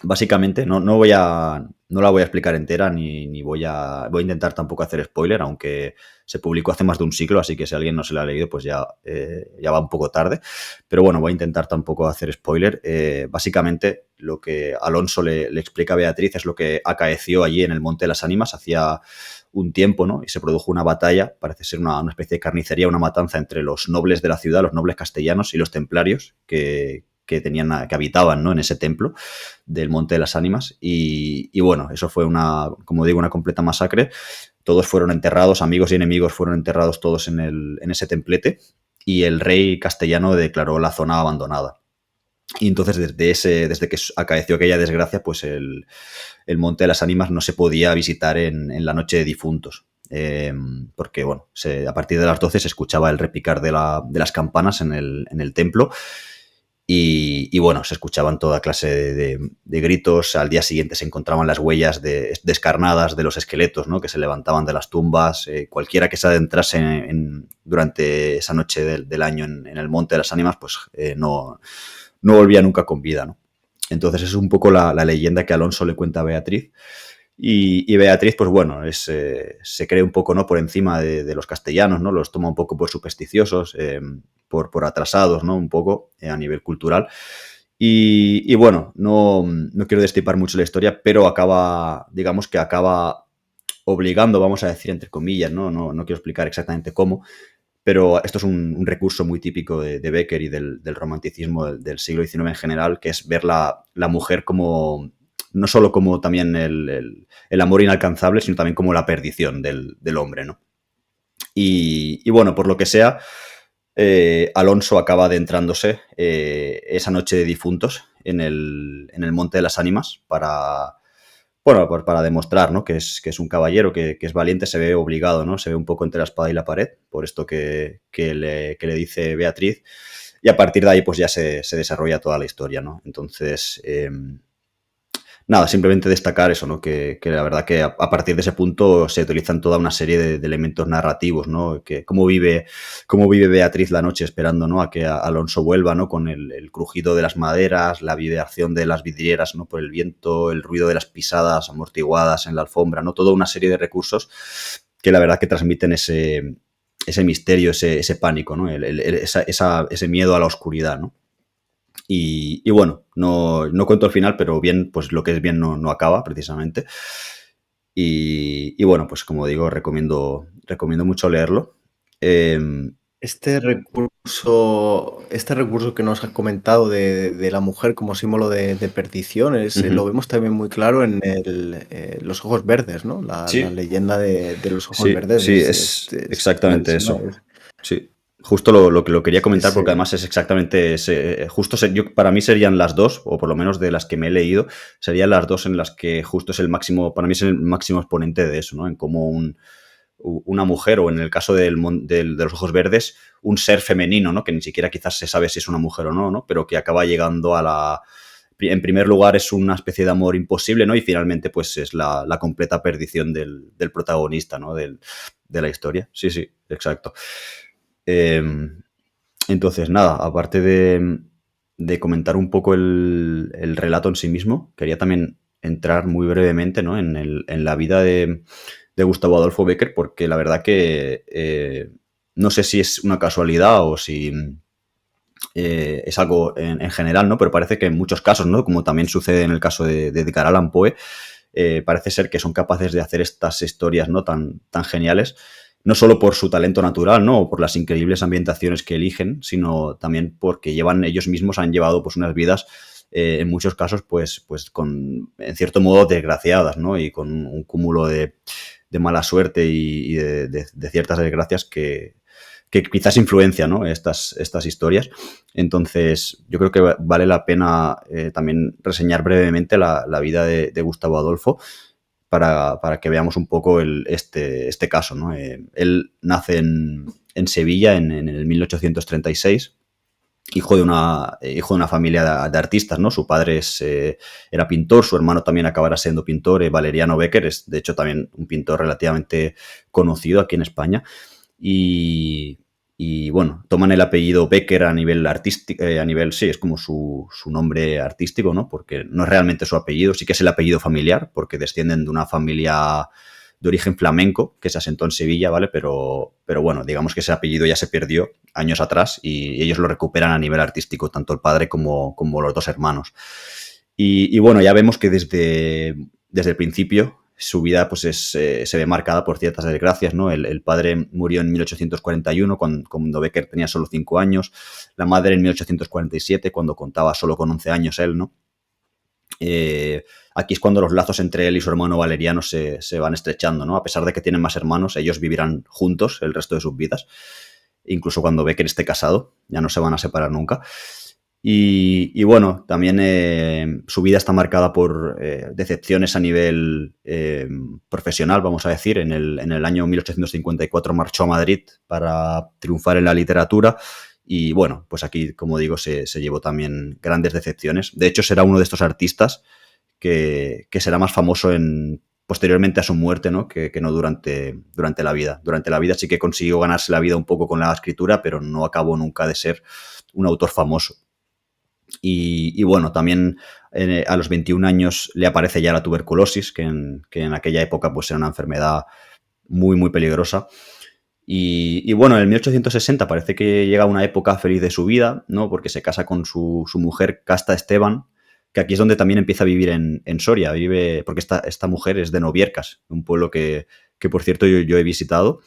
básicamente, no la voy a explicar entera ni voy a intentar tampoco hacer spoiler, aunque se publicó hace más de un siglo, así que si alguien no se lo ha leído, pues ya va un poco tarde. Pero bueno, voy a intentar tampoco hacer spoiler. Básicamente, lo que Alonso le explica a Beatriz es lo que acaeció allí en el Monte de las Ánimas hacía un tiempo, ¿no? Y se produjo una batalla, parece ser una especie de carnicería, una matanza entre los nobles de la ciudad, los nobles castellanos y los templarios que habitaban, ¿no? En ese templo del Monte de las Ánimas. Y bueno, eso fue como digo, una completa masacre. Todos fueron enterrados, amigos y enemigos fueron enterrados todos en ese templete, y el rey castellano declaró la zona abandonada. Y entonces desde que acaeció aquella desgracia, pues el Monte de las Ánimas no se podía visitar en la noche de difuntos. porque bueno, a partir de las 12 se escuchaba el repicar de las campanas en el templo. Y bueno, se escuchaban toda clase de gritos. Al día siguiente se encontraban las huellas descarnadas de los esqueletos, ¿no? Que se levantaban de las tumbas. Cualquiera que se adentrase durante esa noche del año en el Monte de las Ánimas, pues no volvía nunca con vida, ¿no? Entonces es un poco la leyenda que Alonso le cuenta a Beatriz. Y Beatriz, pues bueno, se cree un poco, ¿no?, por encima de los castellanos, ¿no? Los toma un poco por supersticiosos, por atrasados, ¿no?, un poco a nivel cultural. Y bueno, no quiero destripar mucho la historia, pero digamos que acaba obligando, vamos a decir, entre comillas, no quiero explicar exactamente cómo, pero esto es un recurso muy típico de Becker y del romanticismo del siglo XIX en general, que es ver la mujer como, no solo como también el amor inalcanzable, sino también como la perdición del hombre, ¿no? Y bueno, por lo que sea, Alonso acaba adentrándose esa noche de difuntos en el Monte de las Ánimas para demostrar, ¿no?, que es un caballero, que es valiente. Se ve obligado, ¿no? Se ve un poco entre la espada y la pared por esto que le dice Beatriz, y a partir de ahí pues ya se desarrolla toda la historia, ¿no? Entonces, nada, simplemente destacar eso, ¿no? Que la verdad que a partir de ese punto se utilizan toda una serie de elementos narrativos, ¿no? Que cómo vive Beatriz la noche esperando, ¿no?, a que Alonso vuelva, ¿no?, con el crujido de las maderas, la vibración de las vidrieras, ¿no?, por el viento, el ruido de las pisadas amortiguadas en la alfombra, ¿no? Toda una serie de recursos que la verdad que transmiten ese misterio, ese pánico, ¿no? Ese miedo a la oscuridad, ¿no? Y bueno, no cuento el final, pero bien, pues lo que es bien no acaba, precisamente. Y bueno, pues como digo, recomiendo mucho leerlo. Este recurso que nos has comentado de la mujer como símbolo de perdición lo vemos también muy claro en los ojos verdes, ¿no? La Sí, leyenda de los ojos sí, verdes sí, es es exactamente clarísima. eso. Sí, justo lo que lo quería comentar, Es, porque además es exactamente para mí serían las dos, o por lo menos de las que me he leído, serían las dos en las que justo es el máximo, para mí es el máximo exponente de eso, ¿no? En cómo una mujer, o en el caso de los ojos verdes, un ser femenino, ¿no?, que ni siquiera quizás se sabe si es una mujer o no, pero que acaba llegando en primer lugar es una especie de amor imposible, ¿no? Y finalmente pues es la completa perdición del protagonista, ¿no?, de la historia. Sí, sí, exacto. Entonces, nada, aparte de comentar un poco el relato en sí mismo, quería también entrar muy brevemente, ¿no?, en la vida de Gustavo Adolfo Bécquer, porque la verdad que no sé si es una casualidad o si es algo en general, ¿no? Pero parece que en muchos casos, ¿no?, como también sucede en el caso de Edgar Allan Poe, parece ser que son capaces de hacer estas historias, ¿no?, tan geniales, no solo por su talento natural, ¿no?, o por las increíbles ambientaciones que eligen, sino también porque ellos mismos han llevado pues unas vidas en muchos casos pues en cierto modo desgraciadas, ¿no?, y con un cúmulo de mala suerte y de ciertas desgracias que quizás influencian, ¿no?, estas historias. Entonces, yo creo que vale la pena también reseñar brevemente la vida de Gustavo Adolfo para que veamos un poco este caso, ¿no? Él nace en Sevilla en el 1836, hijo de una familia de artistas, ¿no? Su padre era pintor, su hermano también acabará siendo pintor, Valeriano Bécquer, es de hecho también un pintor relativamente conocido aquí en España. Y bueno, toman el apellido Bécquer a nivel artístico, sí, es como su nombre artístico, ¿no? Porque no es realmente su apellido, sí que es el apellido familiar, porque descienden de una familia de origen flamenco que se asentó en Sevilla, ¿vale? Pero bueno, digamos que ese apellido ya se perdió años atrás y ellos lo recuperan a nivel artístico, tanto el padre como los dos hermanos. Y bueno, ya vemos que desde el principio su vida pues se ve marcada por ciertas desgracias, ¿no? El padre murió en 1841 cuando Bécquer tenía solo 5 años, la madre en 1847 cuando contaba solo con 11 años él, ¿no? Aquí es cuando los lazos entre él y su hermano Valeriano se van estrechando, ¿no? A pesar de que tienen más hermanos, ellos vivirán juntos el resto de sus vidas. Incluso cuando Bécquer esté casado, ya no se van a separar nunca. Y bueno, también su vida está marcada por decepciones a nivel profesional, vamos a decir. En el año 1854 marchó a Madrid para triunfar en la literatura y bueno, pues aquí, como digo, se llevó también grandes decepciones. De hecho, será uno de estos artistas que será más famoso posteriormente a su muerte, ¿no? Que no durante la vida. Durante la vida sí que consiguió ganarse la vida un poco con la escritura, pero no acabó nunca de ser un autor famoso. Y bueno, también a los 21 años le aparece ya la tuberculosis, que en aquella época pues era una enfermedad muy, muy peligrosa. Y bueno, en el 1860 parece que llega una época feliz de su vida, ¿no? Porque se casa con su mujer Casta Esteban, que aquí es donde también empieza a vivir en Soria. Vive, porque esta mujer es de Noviercas, un pueblo que por cierto, yo he visitado.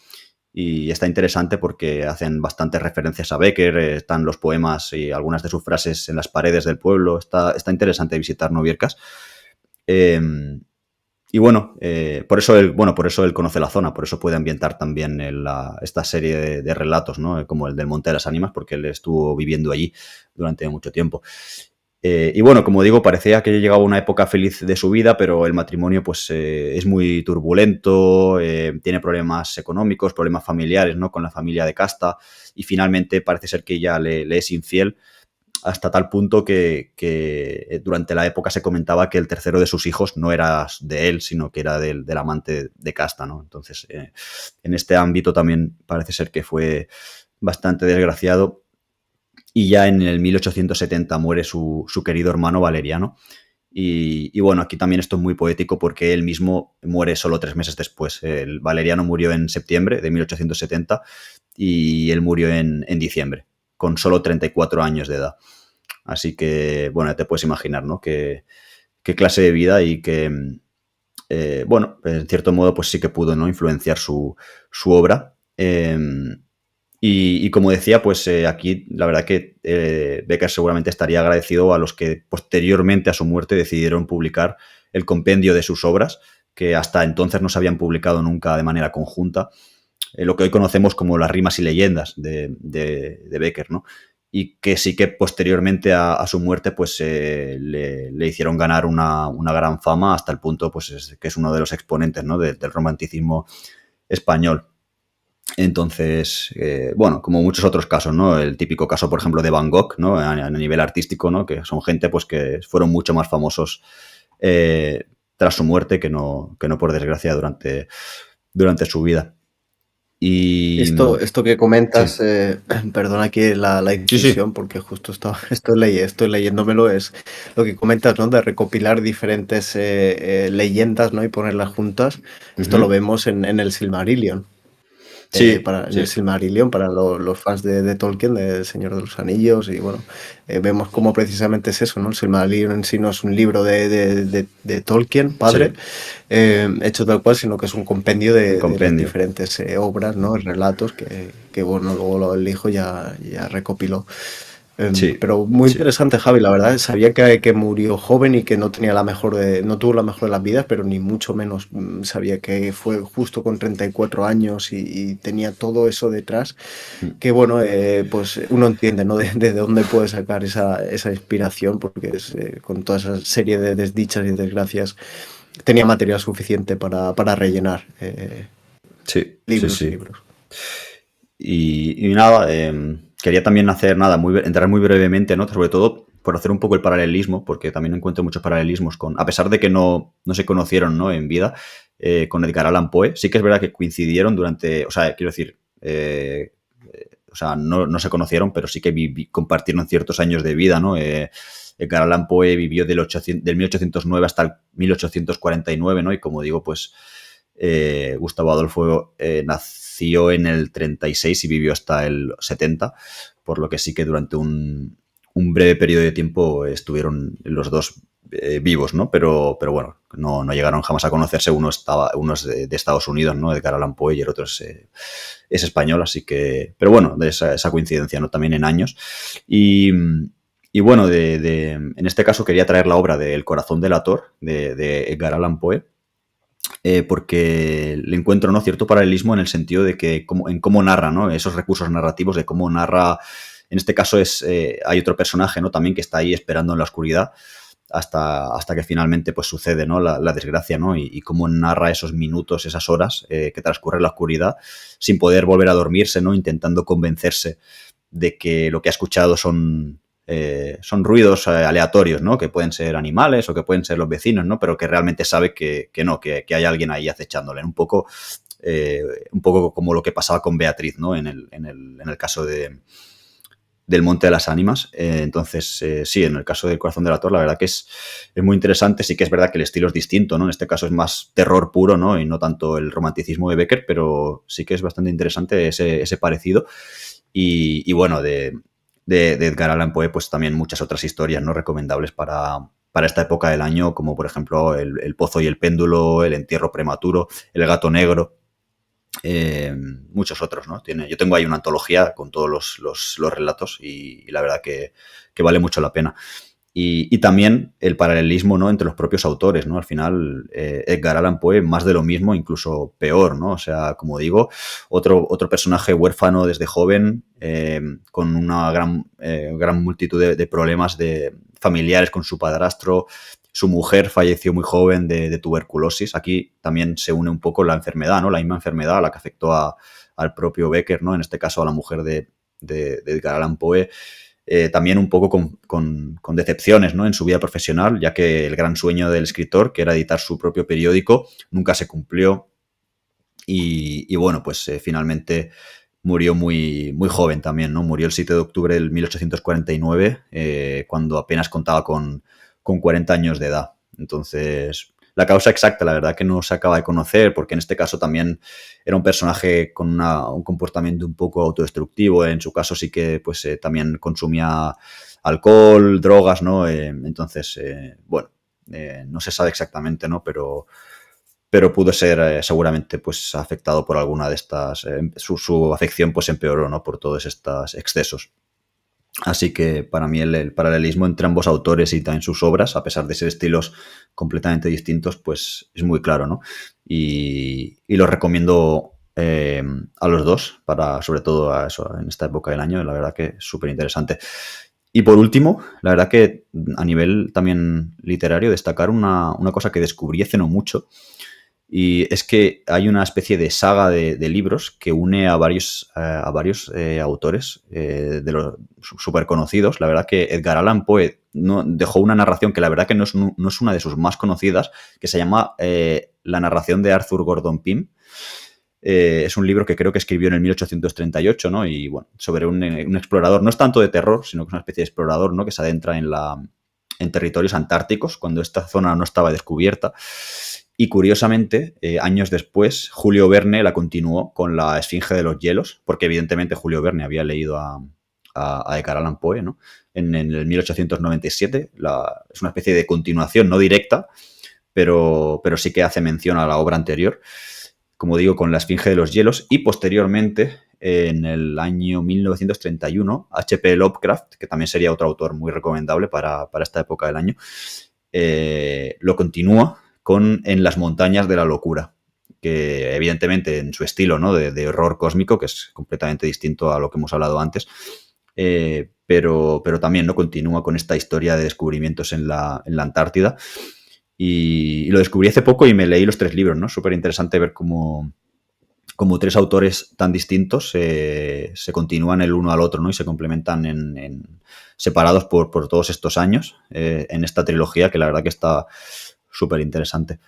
Y está interesante porque hacen bastantes referencias a Becker, están los poemas y algunas de sus frases en las paredes del pueblo. Está interesante visitar Noviercas. Eh, y bueno, por eso él conoce la zona, por eso puede ambientar también esta serie de relatos, ¿no? Como el del Monte de las Ánimas, porque él estuvo viviendo allí durante mucho tiempo. Y bueno, como digo, parecía que llegaba una época feliz de su vida, pero el matrimonio pues es muy turbulento, tiene problemas económicos, problemas familiares, ¿no? Con la familia de Casta, y finalmente parece ser que ella le es infiel hasta tal punto que durante la época se comentaba que el tercero de sus hijos no era de él, sino que era del amante de Casta, ¿no? Entonces, en este ámbito también parece ser que fue bastante desgraciado. Y ya en el 1870 muere su querido hermano Valeriano. Y bueno, aquí también esto es muy poético porque él mismo muere solo 3 meses después. El Valeriano murió en septiembre de 1870 y él murió en diciembre, con solo 34 años de edad. Así que, bueno, ya te puedes imaginar, ¿no? Qué clase de vida y que, bueno, en cierto modo, pues sí que pudo, ¿no? Influenciar su obra. Y como decía, pues aquí la verdad que Becker seguramente estaría agradecido a los que posteriormente a su muerte decidieron publicar el compendio de sus obras, que hasta entonces no se habían publicado nunca de manera conjunta, lo que hoy conocemos como las rimas y leyendas de Becker, ¿no? Y que sí que posteriormente a su muerte pues le hicieron ganar una gran fama hasta el punto pues que es uno de los exponentes, ¿no? Del romanticismo español. Entonces, bueno, como muchos otros casos, ¿no? El típico caso, por ejemplo, de Van Gogh, ¿no? A nivel artístico, ¿no? Que son gente pues que fueron mucho más famosos tras su muerte que no por desgracia durante su vida. Y Esto que comentas, sí, perdona aquí la sí, sí. incisión, porque justo estoy leyéndomelo, es lo que comentas, ¿no? De recopilar diferentes leyendas, ¿no? Y ponerlas juntas. Esto lo Ujú. vemos en el Silmarillion. Sí, En el sí. Silmarillion, para los fans de Tolkien, del Señor de los Anillos, y bueno, vemos cómo precisamente es eso, ¿no? El Silmarillion en sí no es un libro de Tolkien, padre, Sí, hecho tal cual, sino que es un compendio un de las compendio. diferentes obras, ¿no? Relatos que bueno, luego el hijo ya recopiló. Sí, Pero muy sí. interesante, Javi, la verdad. Sabía que murió joven y que no tenía no tuvo la mejor de las vidas, pero ni mucho menos sabía que fue justo con 34 años y tenía todo eso detrás. Mm. Que bueno, pues uno entiende, ¿no? De dónde puede sacar esa inspiración, porque con toda esa serie de desdichas y desgracias tenía material suficiente para rellenar Sí, sí, libros y sí. libros. Y nada, quería también hacer nada, entrar muy brevemente, ¿no? Sobre todo por hacer un poco el paralelismo, porque también encuentro muchos paralelismos a pesar de que no se conocieron, ¿no? En vida, con Edgar Allan Poe. Sí que es verdad que coincidieron o sea, quiero decir, o sea, no se conocieron, pero sí que compartieron ciertos años de vida, ¿no? Edgar Allan Poe vivió del 1809 hasta el 1849, ¿no? Y como digo, pues Gustavo Adolfo nació en el 36 y vivió hasta el 70, por lo que sí que durante un breve periodo de tiempo estuvieron los dos vivos, ¿no? Pero bueno, no llegaron jamás a conocerse. Uno es de Estados Unidos, ¿no? Edgar Allan Poe, y el otro es español, así que... Pero bueno, de esa coincidencia, ¿no? También en años. Y, y bueno, en este caso quería traer la obra de El corazón del ator, de Edgar Allan Poe, porque le encuentro, ¿no? Cierto paralelismo en el sentido de que en cómo narra, ¿no? Esos recursos narrativos, de cómo narra En este caso hay otro personaje, ¿no? También que está ahí esperando en la oscuridad hasta que finalmente pues sucede, ¿no? La desgracia, ¿no? Y cómo narra esos minutos, esas horas que transcurre en la oscuridad sin poder volver a dormirse, ¿no? Intentando convencerse de que lo que ha escuchado son ruidos aleatorios, ¿no? Que pueden ser animales o que pueden ser los vecinos, ¿no? Pero que realmente sabe que no, que hay alguien ahí acechándole. Un poco como lo que pasaba con Beatriz, ¿no? En el caso del Monte de las Ánimas. Entonces, sí, en el caso del Corazón del Ator, la verdad que es muy interesante. Sí que es verdad que el estilo es distinto, ¿no? En este caso es más terror puro, ¿no? Y no tanto el romanticismo de Becker, pero sí que es bastante interesante ese parecido. Y bueno, de Edgar Allan Poe, pues también muchas otras historias, ¿no? Recomendables para esta época del año, como por ejemplo el Pozo y el Péndulo, El entierro prematuro, El gato negro. Muchos otros, ¿no? Yo tengo ahí una antología con todos los relatos y la verdad que vale mucho la pena. Y también el paralelismo, ¿no? Entre los propios autores, ¿no? Al final, Edgar Allan Poe, más de lo mismo, incluso peor, ¿no? O sea, como digo, otro personaje huérfano desde joven, con una gran multitud de problemas familiares con su padrastro. Su mujer falleció muy joven de tuberculosis. Aquí también se une un poco la enfermedad, ¿no? La misma enfermedad a la que afectó al propio Becker, ¿no? En este caso a la mujer de Edgar Allan Poe. También un poco con decepciones, ¿no? En su vida profesional, ya que el gran sueño del escritor, que era editar su propio periódico, nunca se cumplió. Y bueno, pues finalmente murió muy, muy joven también, ¿no? Murió el 7 de octubre del 1849, cuando apenas contaba con 40 años de edad. Entonces, la causa exacta, la verdad que no se acaba de conocer, porque en este caso también era un personaje con un comportamiento un poco autodestructivo. En su caso sí que pues también consumía alcohol, drogas, ¿no? Entonces, bueno, no se sabe exactamente, ¿no? Pero pudo ser seguramente pues afectado por alguna de estas, su afección pues empeoró, ¿no? Por todos estos excesos. Así que para mí el paralelismo entre ambos autores y también sus obras, a pesar de ser estilos completamente distintos, pues es muy claro, ¿no? Y los recomiendo a los dos, sobre todo a eso, en esta época del año, la verdad que es súper interesante. Y por último, la verdad que a nivel también literario, destacar una cosa que descubrí hace no mucho, y es que hay una especie de saga de libros que une a varios autores de los súper conocidos. La verdad que Edgar Allan Poe dejó una narración que la verdad que no es una de sus más conocidas, que se llama La narración de Arthur Gordon Pym. Es un libro que creo que escribió en el 1838, ¿no? Y bueno, sobre un explorador, no es tanto de terror, sino que es una especie de explorador, ¿no? Que se adentra en territorios antárticos, cuando esta zona no estaba descubierta. Y curiosamente, años después, Julio Verne la continuó con La Esfinge de los Hielos, porque evidentemente Julio Verne había leído a Edgar Allan Poe, ¿no? En el 1897. Es una especie de continuación, no directa, pero sí que hace mención a la obra anterior, como digo, con La Esfinge de los Hielos. Y posteriormente, en el año 1931, H.P. Lovecraft, que también sería otro autor muy recomendable para esta época del año, lo continúa con En las montañas de la locura, que evidentemente en su estilo, ¿no? de horror cósmico, que es completamente distinto a lo que hemos hablado antes, pero también, ¿no? Continúa con esta historia de descubrimientos en la Antártida. Y lo descubrí hace poco y me leí los 3 libros, ¿no? Súper interesante ver cómo 3 autores tan distintos se continúan el uno al otro, ¿no? Y se complementan separados por todos estos años en esta trilogía, que la verdad que está súper interesante.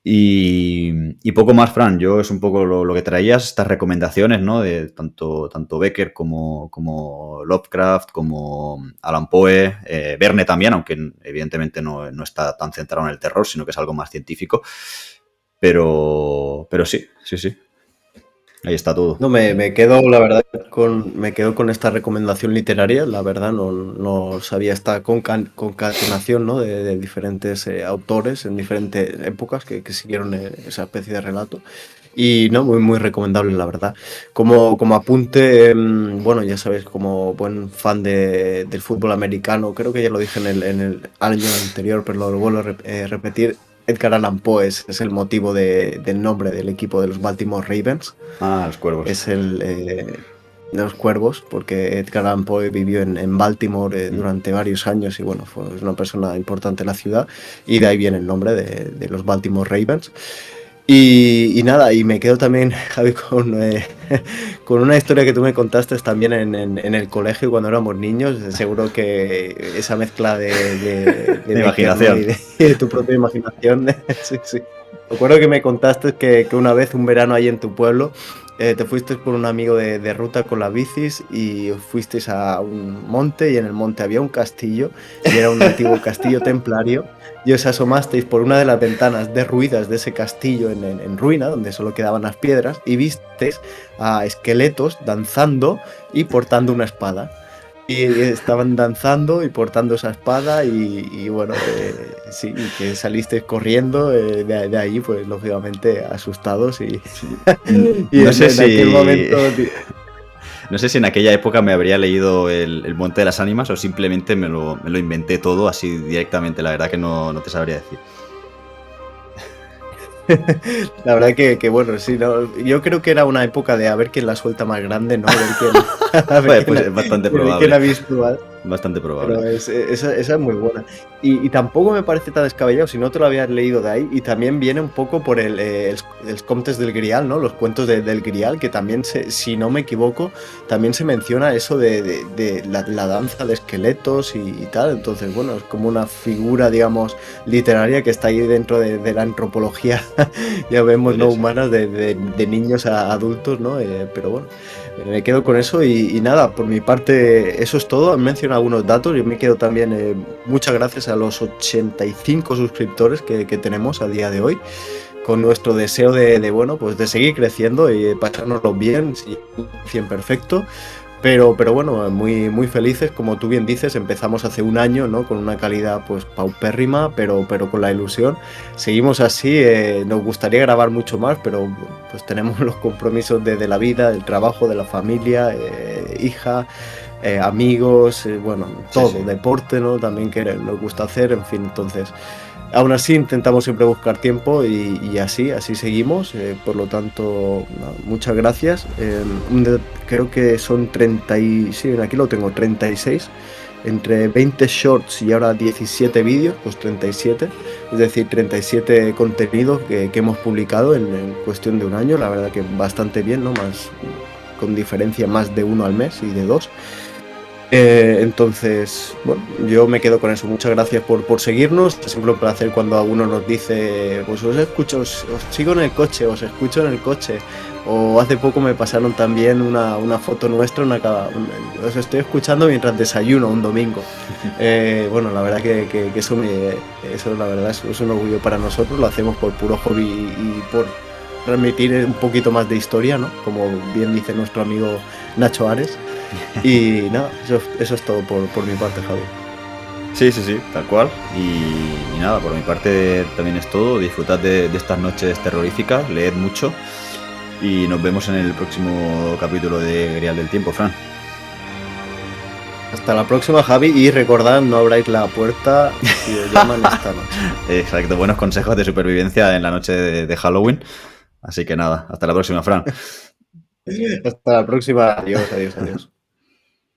Y poco más, Fran. Yo es un poco lo que traías, estas recomendaciones, ¿no? De tanto Becker como Lovecraft, como Allan Poe, Verne también, aunque evidentemente no está tan centrado en el terror, sino que es algo más científico. Pero sí. Ahí está todo. No, me quedo, la verdad, me quedo con esta recomendación literaria. La verdad, no sabía esta concatenación, ¿no? de diferentes autores en diferentes épocas que siguieron esa especie de relato. Y no, muy, muy recomendable, la verdad. Como apunte, bueno, ya sabéis, como buen fan del fútbol americano, creo que ya lo dije en el año anterior, pero lo vuelvo a repetir. Edgar Allan Poe es el motivo del nombre del equipo de los Baltimore Ravens. Ah, los cuervos. Es el de los cuervos, porque Edgar Allan Poe vivió en Baltimore durante varios años y bueno, fue una persona importante en la ciudad y de ahí viene el nombre de los Baltimore Ravens. Y nada, y me quedo también, Javi, con una historia que tú me contaste también en el colegio cuando éramos niños. Seguro que esa mezcla de De Becker, ¿no? imaginación. Y de tu propia imaginación. Sí, sí. Recuerdo que me contaste que una vez, un verano ahí en tu pueblo, te fuiste por un amigo de ruta con las bicis y fuisteis a un monte y en el monte había un castillo y era un antiguo castillo templario y os asomasteis por una de las ventanas derruidas de ese castillo en ruina, donde solo quedaban las piedras, y visteis a esqueletos danzando y portando una espada. Y estaban danzando y portando esa espada y bueno, sí, y que salisteis corriendo de ahí, pues lógicamente asustados y, y No sé en aquel si. momento... No sé si en aquella época me habría leído el Monte de las Ánimas o simplemente me lo inventé todo así directamente. La verdad que no te sabría decir. La verdad que bueno, sí, no, yo creo que era una época de a ver quién la suelta más grande, ¿no? A ver quién, Pues es bastante a ver quién probable. ha visto más. Bastante probable. Pero esa es muy buena. Y tampoco me parece tan descabellado, si no te lo habías leído de ahí, y también viene un poco por el Contes del Grial, ¿no? Los cuentos del Grial, que también, si no me equivoco, también se menciona eso de la danza de esqueletos y tal. Entonces, bueno, es como una figura, digamos, literaria que está ahí dentro de la antropología, ya vemos, no Podría ser. humanas, de niños a adultos, ¿no? Pero bueno. Me quedo con eso y nada, por mi parte eso es todo. Han mencionado algunos datos, yo me quedo también, muchas gracias a los 85 suscriptores que tenemos a día de hoy, con nuestro deseo bueno, pues de seguir creciendo y pasárnoslo bien, si 100 perfecto. Pero bueno, muy, muy felices, como tú bien dices, empezamos hace un año, ¿no? Con una calidad pues paupérrima, pero con la ilusión. Seguimos así, nos gustaría grabar mucho más, pero pues tenemos los compromisos de la vida, del trabajo, de la familia, hija, amigos, bueno, Sí, todo, sí. deporte, ¿no? También que nos gusta hacer, en fin, entonces... Aún así intentamos siempre buscar tiempo y así seguimos. Por lo tanto, no, muchas gracias. Creo que son 30 y... Sí, aquí lo tengo, 36. Entre 20 shorts y ahora 17 vídeos, pues 37. Es decir, 37 contenidos que hemos publicado en cuestión de un año. La verdad que bastante bien, ¿no? Más, con diferencia más de uno al mes y de dos. Entonces, bueno, yo me quedo con eso. Muchas gracias por seguirnos. Es siempre un placer cuando alguno nos dice, pues os escucho, os sigo en el coche, os escucho en el coche. O hace poco me pasaron también una foto nuestra, os estoy escuchando mientras desayuno un domingo. Bueno, la verdad que eso la verdad es un orgullo para nosotros. Lo hacemos por puro hobby y por transmitir un poquito más de historia, ¿no? Como bien dice nuestro amigo Nacho Ares. Y nada, eso es todo por mi parte, Javi. Sí, sí, sí, tal cual. Y nada, por mi parte también es todo. Disfrutad de estas noches terroríficas, leed mucho y nos vemos en el próximo capítulo de Grial del Tiempo, Fran. Hasta la próxima, Javi, y recordad, no abráis la puerta si os llaman esta noche. Exacto, buenos consejos de supervivencia en la noche de Halloween. Así que nada, hasta la próxima, Fran. Hasta la próxima. Adiós, adiós, adiós.